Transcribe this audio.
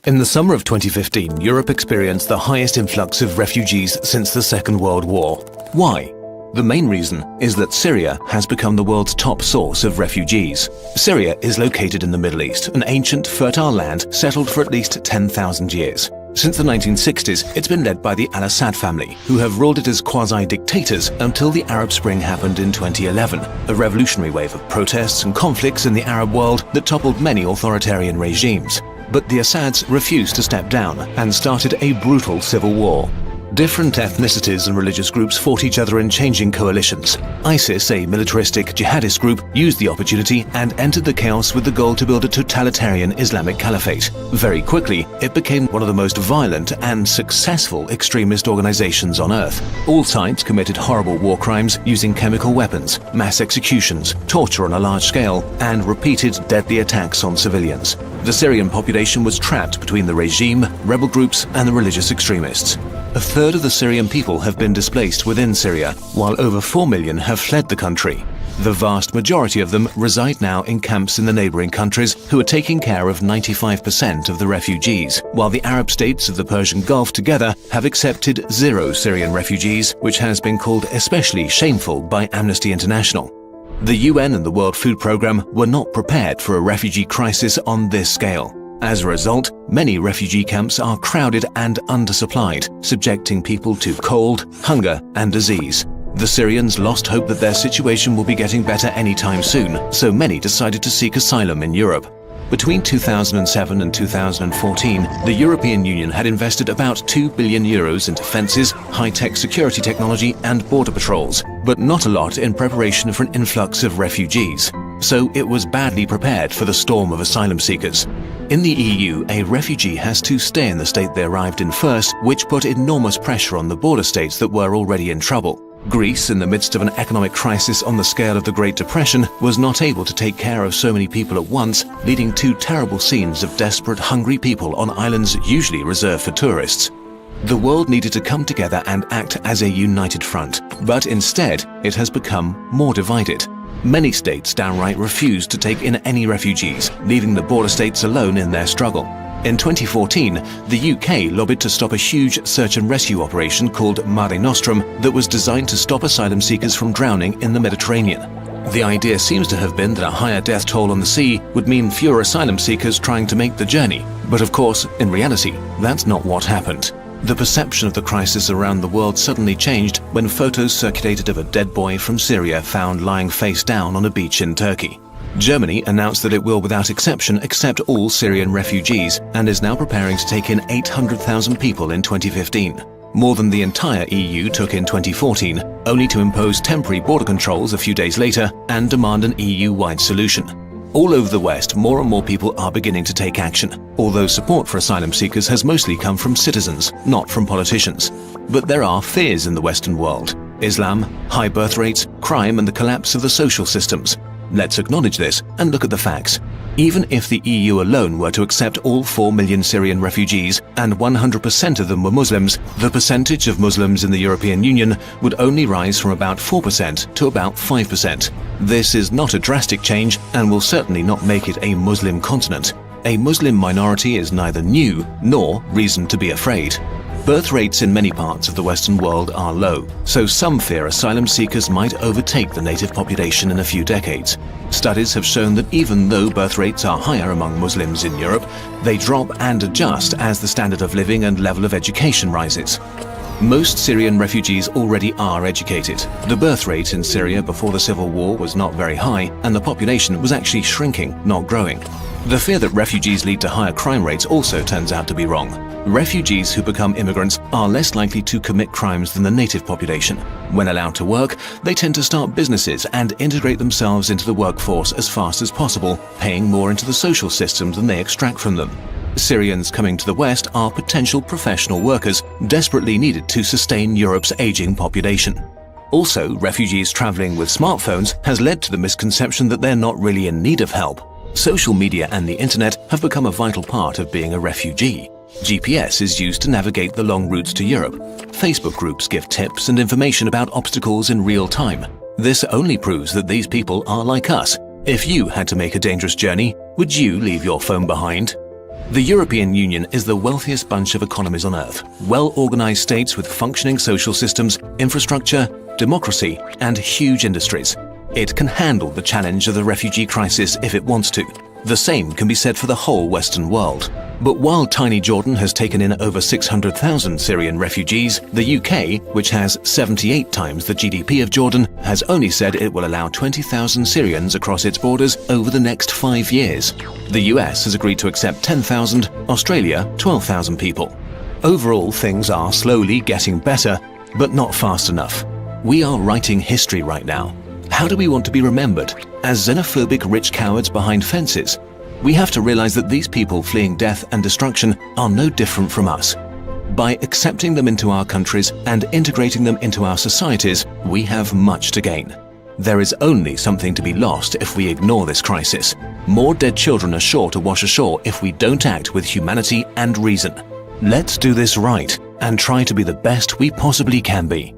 In the summer of 2015, Europe experienced the highest influx of refugees since the Second World War. Why? The main reason is that Syria has become the world's top source of refugees. Syria is located in the Middle East, an ancient, fertile land settled for at least 10,000 years. Since the 1960s, it's been led by the al-Assad family, who have ruled it as quasi-dictators until the Arab Spring happened in 2011, a revolutionary wave of protests and conflicts in the Arab world that toppled many authoritarian regimes. But the Assads refused to step down and started a brutal civil war. Different ethnicities and religious groups fought each other in changing coalitions. ISIS, a militaristic jihadist group, used the opportunity and entered the chaos with the goal to build a totalitarian Islamic caliphate. Very quickly, it became one of the most violent and successful extremist organizations on earth. All sides committed horrible war crimes using chemical weapons, mass executions, torture on a large scale, and repeated deadly attacks on civilians. The Syrian population was trapped between the regime, rebel groups, and the religious extremists. A third of the Syrian people have been displaced within Syria, while over 4 million have fled the country. The vast majority of them reside now in camps in the neighboring countries, who are taking care of 95% of the refugees, while the Arab states of the Persian Gulf together have accepted 0 Syrian refugees, which has been called especially shameful by Amnesty International. The UN and the World Food Programme were not prepared for a refugee crisis on this scale. As a result, many refugee camps are crowded and undersupplied, subjecting people to cold, hunger, and disease. The Syrians lost hope that their situation will be getting better anytime soon, so many decided to seek asylum in Europe. Between 2007 and 2014, the European Union had invested about €2 billion into fences, high-tech security technology, and border patrols, but not a lot in preparation for an influx of refugees. So it was badly prepared for the storm of asylum seekers. In the EU, a refugee has to stay in the state they arrived in first, which put enormous pressure on the border states that were already in trouble. Greece, in the midst of an economic crisis on the scale of the Great Depression, was not able to take care of so many people at once, leading to terrible scenes of desperate, hungry people on islands usually reserved for tourists. The world needed to come together and act as a united front, but instead, it has become more divided. Many states downright refused to take in any refugees, leaving the border states alone in their struggle. In 2014, the UK lobbied to stop a huge search and rescue operation called Mare Nostrum that was designed to stop asylum seekers from drowning in the Mediterranean. The idea seems to have been that a higher death toll on the sea would mean fewer asylum seekers trying to make the journey. But of course, in reality, that's not what happened. The perception of the crisis around the world suddenly changed when photos circulated of a dead boy from Syria found lying face down on a beach in Turkey. Germany announced that it will, without exception, accept all Syrian refugees and is now preparing to take in 800,000 people in 2015. More than the entire EU took in 2014, only to impose temporary border controls a few days later and demand an EU-wide solution. All over the West, more and more people are beginning to take action, although support for asylum seekers has mostly come from citizens, not from politicians. But there are fears in the Western world: Islam, high birth rates, crime, and the collapse of the social systems. Let's acknowledge this and look at the facts. Even if the EU alone were to accept all 4 million Syrian refugees and 100% of them were Muslims, the percentage of Muslims in the European Union would only rise from about 4% to about 5%. This is not a drastic change and will certainly not make it a Muslim continent. A Muslim minority is neither new nor reason to be afraid. Birth rates in many parts of the Western world are low, so some fear asylum seekers might overtake the native population in a few decades. Studies have shown that even though birth rates are higher among Muslims in Europe, they drop and adjust as the standard of living and level of education rises. Most Syrian refugees already are educated. The birth rate in Syria before the civil war was not very high, and the population was actually shrinking, not growing. The fear that refugees lead to higher crime rates also turns out to be wrong. Refugees who become immigrants are less likely to commit crimes than the native population. When allowed to work, they tend to start businesses and integrate themselves into the workforce as fast as possible, paying more into the social systems than they extract from them. Syrians coming to the West are potential professional workers desperately needed to sustain Europe's aging population. Also, refugees traveling with smartphones has led to the misconception that they're not really in need of help. Social media and the internet have become a vital part of being a refugee. GPS is used to navigate the long routes to Europe. Facebook groups give tips and information about obstacles in real time. This only proves that these people are like us. If you had to make a dangerous journey, would you leave your phone behind? The European Union is the wealthiest bunch of economies on earth, well-organized states with functioning social systems, infrastructure, democracy, and huge industries. It can handle the challenge of the refugee crisis if it wants to. The same can be said for the whole Western world. But while tiny Jordan has taken in over 600,000 Syrian refugees, the UK, which has 78 times the GDP of Jordan, has only said it will allow 20,000 Syrians across its borders over the next 5 years. The US has agreed to accept 10,000, Australia 12,000 people. Overall, things are slowly getting better, but not fast enough. We are writing history right now. How do we want to be remembered? As xenophobic rich cowards behind fences? We have to realize that these people fleeing death and destruction are no different from us. By accepting them into our countries and integrating them into our societies, we have much to gain. There is only something to be lost if we ignore this crisis. More dead children are sure to wash ashore if we don't act with humanity and reason. Let's do this right and try to be the best we possibly can be.